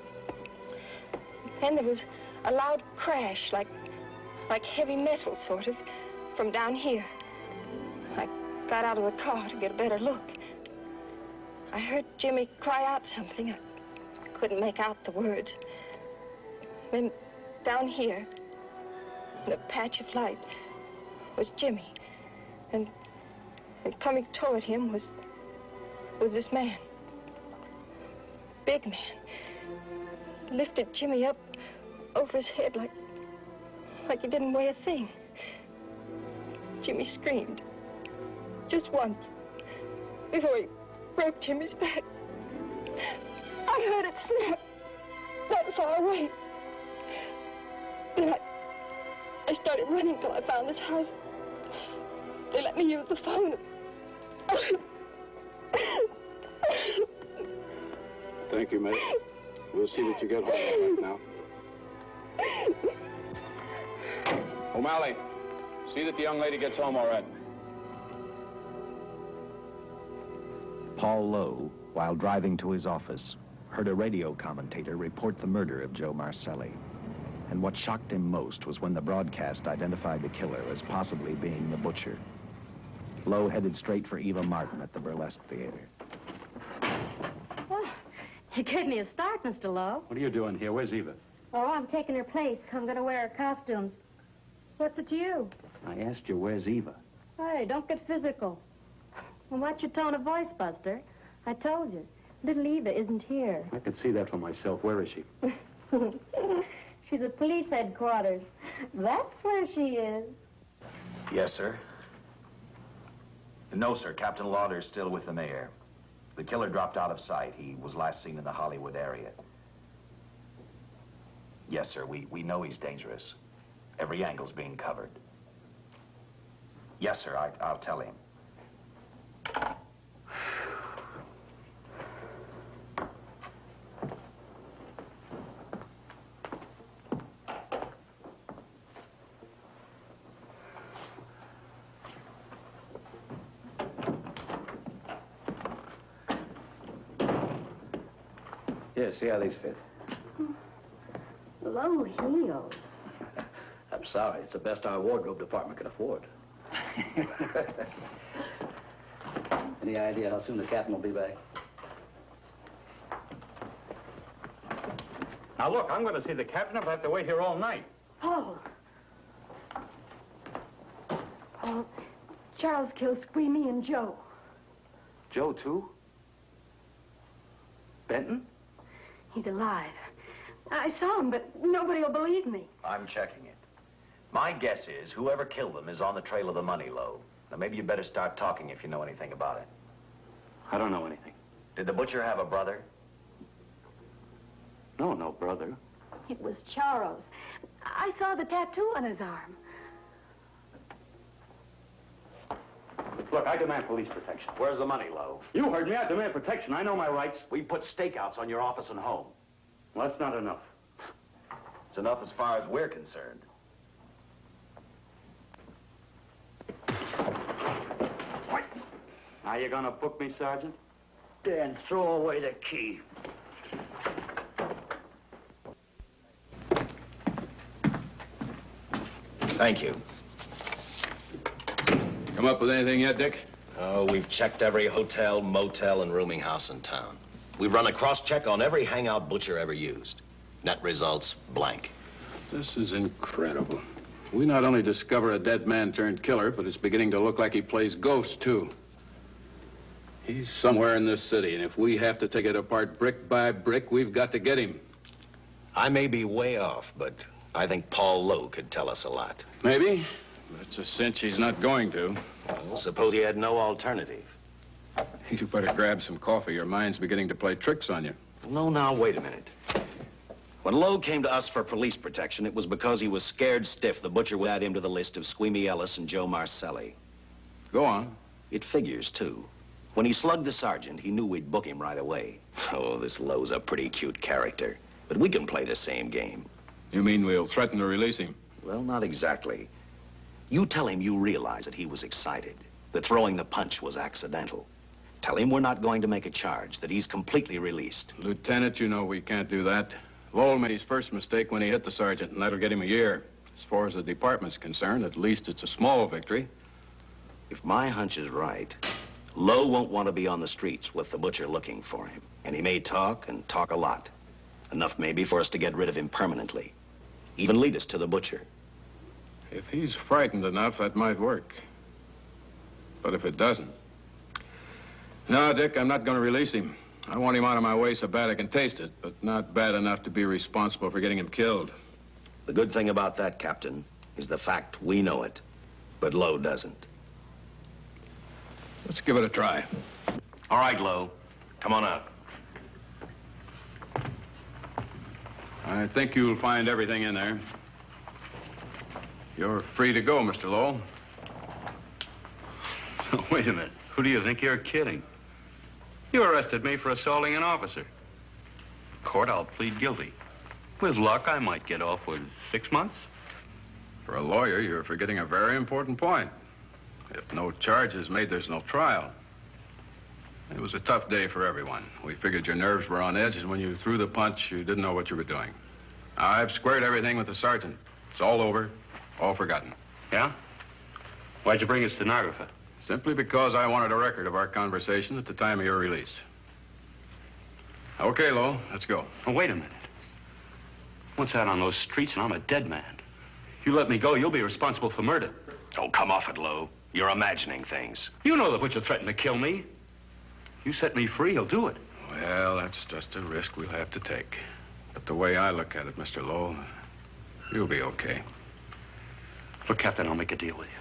Speaker 6: Then there was a loud crash, like heavy metal, sort of, from down here. I got out of the car to get a better look. I heard Jimmy cry out something. I couldn't make out the words. Then down here, in a patch of light, was Jimmy. And coming toward him was this man. Big man. Lifted Jimmy up over his head like he didn't weigh a thing. Jimmy screamed. Just once. Before he broke Jimmy's back. I heard it snap. That far away. Then I started running till I found this house. They let me use the phone.
Speaker 2: Thank you, mate. We'll see that you get home right now.
Speaker 5: O'Malley, see that the young lady gets home all right.
Speaker 1: Paul Lowe, while driving to his office, heard a radio commentator report the murder of Joe Marcelli. And what shocked him most was when the broadcast identified the killer as possibly being the butcher. Lowe headed straight for Eva Martin at the Burlesque Theater.
Speaker 6: Oh, you gave me a start, Mr. Lowe.
Speaker 2: What are you doing here? Where's Eva?
Speaker 6: Oh, I'm taking her place. I'm going to wear her costumes. What's it to you?
Speaker 2: I asked you, where's Eva?
Speaker 6: Hey, don't get physical. Well, watch your tone of voice, Buster. I told you. Little Eva isn't here.
Speaker 2: I could see that for myself. Where is she?
Speaker 6: She's at police headquarters. That's where she is.
Speaker 1: Yes, sir. No, sir. Captain Lauder's still with the mayor. The killer dropped out of sight. He was last seen in the Hollywood area. Yes, sir. We know he's dangerous. Every angle's being covered. Yes, sir. I'll tell him.
Speaker 13: Here, see how these fit.
Speaker 6: Low heels.
Speaker 13: I'm sorry. It's the best our wardrobe department can afford. Any idea how soon the captain will be back?
Speaker 2: Now, look, I'm going to see the captain if I have to wait here all night.
Speaker 6: Paul. Paul, Charles killed Squeamy and Joe.
Speaker 2: Joe, too? Benton?
Speaker 6: He's alive. I saw him, but nobody will believe me.
Speaker 1: I'm checking it. My guess is whoever killed them is on the trail of the money, Lowe. Now, maybe you better start talking if you know anything about it.
Speaker 2: I don't know anything.
Speaker 1: Did the butcher have a brother?
Speaker 2: No brother.
Speaker 6: It was Charles. I saw the tattoo on his arm.
Speaker 2: Look, I demand police protection.
Speaker 1: Where's the money, Lowe?
Speaker 2: You heard me. I demand protection. I know my rights.
Speaker 1: We put stakeouts on your office and home.
Speaker 14: Well, that's not enough.
Speaker 4: It's enough as far as we're concerned.
Speaker 14: Now you gonna book me, Sergeant?
Speaker 13: Dan, throw away the key.
Speaker 4: Thank you.
Speaker 5: Come up with anything yet, Dick?
Speaker 4: Oh, we've checked every hotel, motel, and rooming house in town. We've run a cross-check on every hangout Butcher ever used. Net results, blank.
Speaker 5: This is incredible. We not only discover a dead man turned killer, but it's beginning to look like he plays ghost, too. He's somewhere in this city, and if we have to take it apart brick by brick, we've got to get him.
Speaker 4: I may be way off, but I think Paul Lowe could tell us a lot.
Speaker 5: Maybe, but it's a cinch he's not going to.
Speaker 4: Well, suppose he had no alternative.
Speaker 5: You better grab some coffee. Your mind's beginning to play tricks on you.
Speaker 4: No, now, wait a minute. When Lowe came to us for police protection, it was because he was scared stiff the Butcher would add him to the list of Squeamy Ellis and Joe Marcelli.
Speaker 5: Go on.
Speaker 4: It figures, too. When he slugged the sergeant, he knew we'd book him right away. Oh, this Lowe's a pretty cute character. But we can play the same game.
Speaker 5: You mean we'll threaten to release him?
Speaker 4: Well, not exactly. You tell him you realize that he was excited, that throwing the punch was accidental. Tell him we're not going to make a charge, that he's completely released.
Speaker 5: Lieutenant, you know we can't do that. Lowell made his first mistake when he hit the sergeant, and that'll get him a year. As far as the department's concerned, at least it's a small victory.
Speaker 4: If my hunch is right, Lowe won't want to be on the streets with the Butcher looking for him. And he may talk, and talk a lot. Enough maybe for us to get rid of him permanently. Even lead us to the Butcher.
Speaker 5: If he's frightened enough, that might work. But if it doesn't... No, Dick, I'm not going to release him. I want him out of my way so bad I can taste it, but not bad enough to be responsible for getting him killed.
Speaker 4: The good thing about that, Captain, is the fact we know it, but Lowe doesn't.
Speaker 5: Let's give it a try.
Speaker 4: All right, Lowe. Come on out.
Speaker 5: I think you'll find everything in there. You're free to go, Mr. Lowell.
Speaker 2: Wait a minute. Who do you think you're kidding? You arrested me for assaulting an officer. Court, I'll plead guilty. With luck, I might get off with 6 months.
Speaker 5: For a lawyer, you're forgetting a very important point. If no charge is made, there's no trial. It was a tough day for everyone. We figured your nerves were on edge, and when you threw the punch, you didn't know what you were doing. I've squared everything with the sergeant. It's all over, all forgotten.
Speaker 2: Yeah? Why'd you bring a stenographer?
Speaker 5: Simply because I wanted a record of our conversation at the time of your release. Okay, Lowe, let's go.
Speaker 2: Oh, wait a minute. Once out on those streets and I'm a dead man. You let me go, you'll be responsible for murder.
Speaker 4: Oh, come off it, Lowe. You're imagining things.
Speaker 2: You know the Butcher threatened to kill me. You set me free, he'll do it.
Speaker 5: Well, that's just a risk we'll have to take. But the way I look at it, Mr. Lowell, you'll be okay.
Speaker 2: Look, Captain, I'll make a deal with you.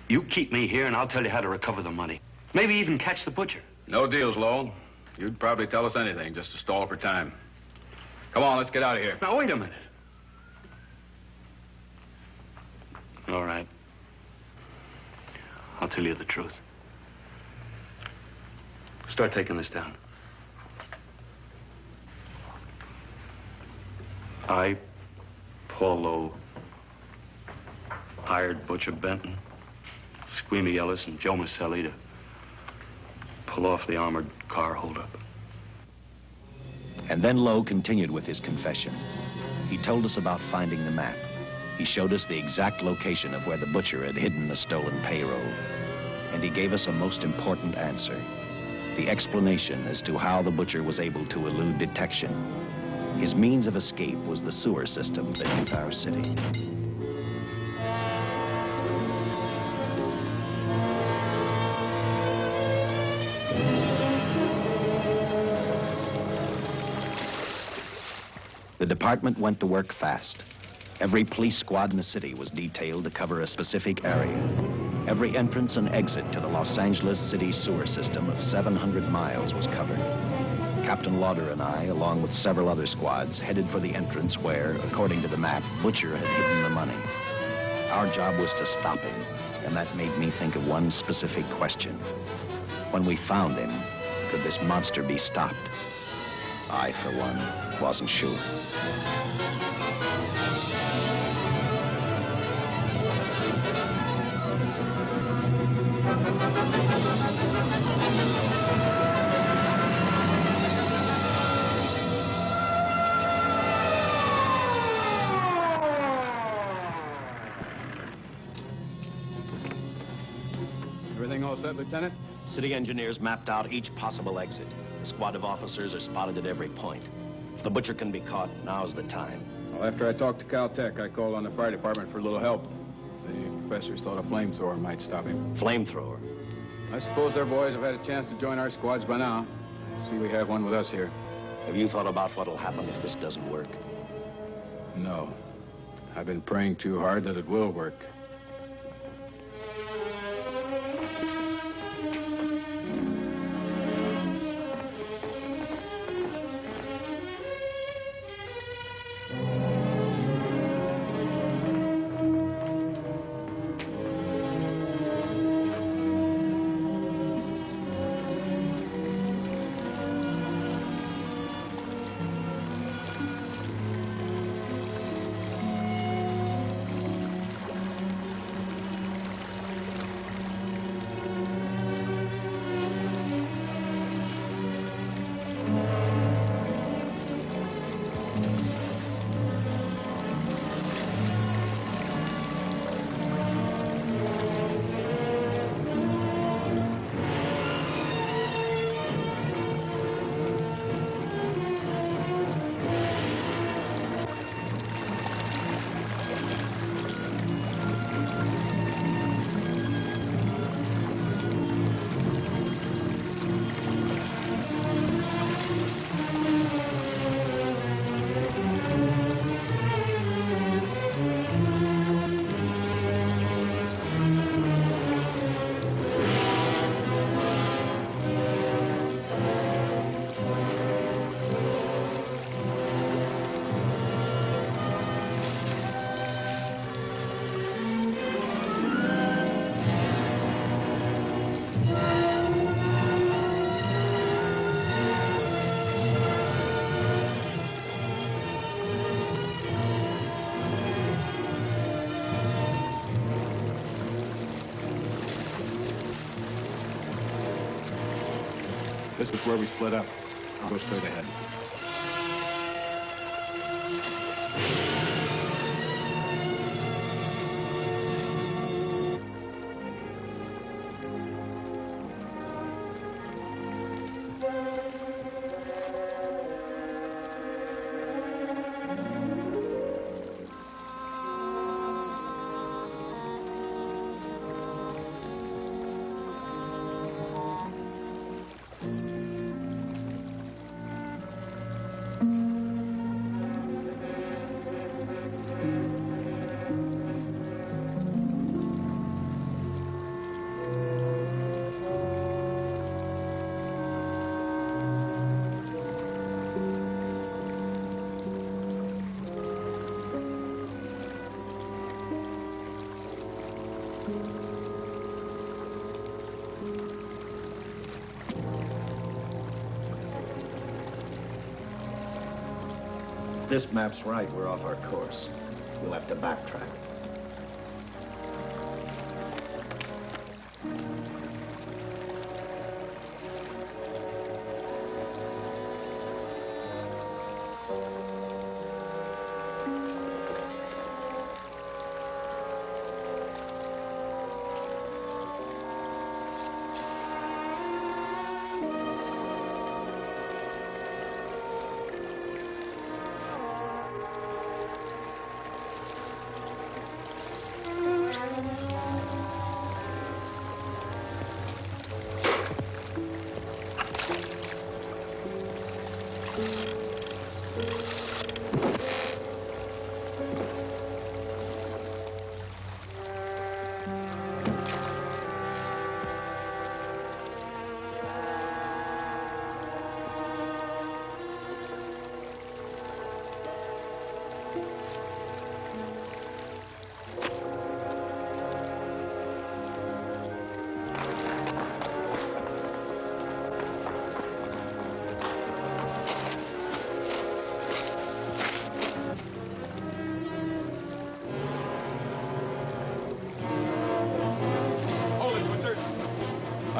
Speaker 2: You keep me here, and I'll tell you how to recover the money. Maybe even catch the Butcher.
Speaker 5: No deals, Lowell. You'd probably tell us anything just to stall for time. Come on, let's get out of here.
Speaker 2: Now, wait a minute. All right. I'll tell you the truth. Start taking this down. I, Paul Lowe, hired Butcher Benton, Squeamy Ellis, and Joe Marcelli to pull off the armored car holdup.
Speaker 1: And then Lowe continued with his confession. He told us about finding the map. He showed us the exact location of where the Butcher had hidden the stolen payroll. And he gave us a most important answer. The explanation as to how the Butcher was able to elude detection. His means of escape was the sewer system beneath our city. The department went to work fast. Every police squad in the city was detailed to cover a specific area. Every entrance and exit to the Los Angeles city sewer system of 700 miles was covered. Captain Lauder and I, along with several other squads, headed for the entrance where, according to the map, Butcher had hidden the money. Our job was to stop him, and that made me think of one specific question. When we found him, could this monster be stopped? I, for one, wasn't sure.
Speaker 5: Everything all set, Lieutenant?
Speaker 1: City engineers mapped out each possible exit. A squad of officers are spotted at every point. If the butcher can be caught, now's the time.
Speaker 5: Well, after I talked to Caltech, I called on the fire department for a little help. The professors thought a flamethrower might stop him.
Speaker 1: Flamethrower?
Speaker 5: I suppose their boys have had a chance to join our squads by now. See, we have one with us here.
Speaker 1: Have you thought about what'll happen if this doesn't work?
Speaker 5: No. I've been praying too hard that it will work. This is where we split up. I'll go straight ahead.
Speaker 1: This map's right. We're off our course. We'll have to backtrack.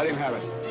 Speaker 5: Let him have it.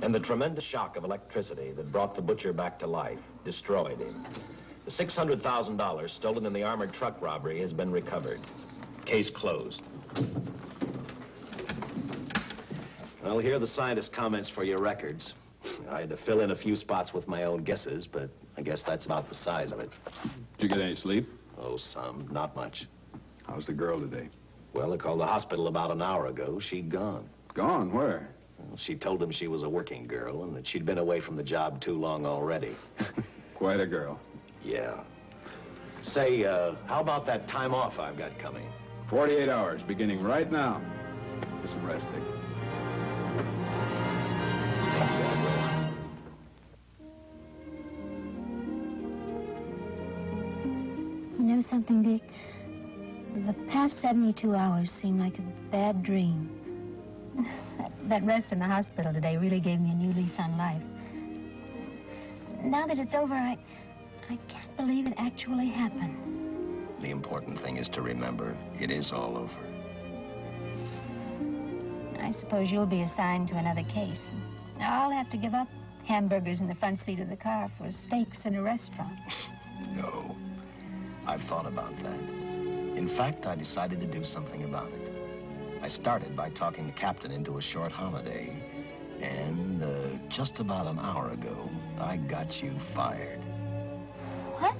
Speaker 1: And the tremendous shock of electricity that brought the butcher back to life destroyed him. The $600,000 stolen in the armored truck robbery has been recovered. Case closed. Well, here are the scientist's comments for your records. I had to fill in a few spots with my own guesses, but I guess that's about the size of it.
Speaker 5: Did you get any sleep?
Speaker 1: Oh, some. Not much.
Speaker 5: How's the girl today?
Speaker 1: Well, I called the hospital about an hour ago. She'd gone.
Speaker 5: Gone? Where?
Speaker 1: Well, she told them she was a working girl and that she'd been away from the job too long already.
Speaker 5: Quite a girl.
Speaker 1: Yeah. Say, how about that time off I've got coming?
Speaker 5: 48 hours, beginning right now. Get some rest, Dick.
Speaker 8: know something, Dick? The past 72 hours seem like a bad dream. That rest in the hospital today really gave me a new lease on life. Now that it's over, I can't believe it actually happened.
Speaker 4: The important thing is to remember it is all over.
Speaker 8: I suppose you'll be assigned to another case. I'll have to give up hamburgers in the front seat of the car for steaks in a restaurant.
Speaker 4: No. I've thought about that. In fact, I decided to do something about it. I started by talking the captain into a short holiday, and just about an hour ago, I got you fired.
Speaker 8: What?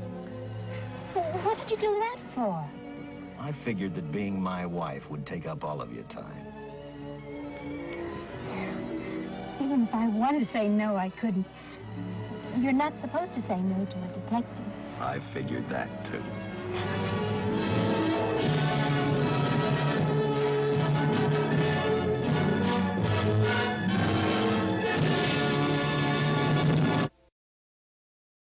Speaker 8: What did you do that for?
Speaker 4: I figured that being my wife would take up all of your time.
Speaker 8: Even if I wanted to say no, I couldn't. You're not supposed to say no to a detective.
Speaker 4: I figured that, too.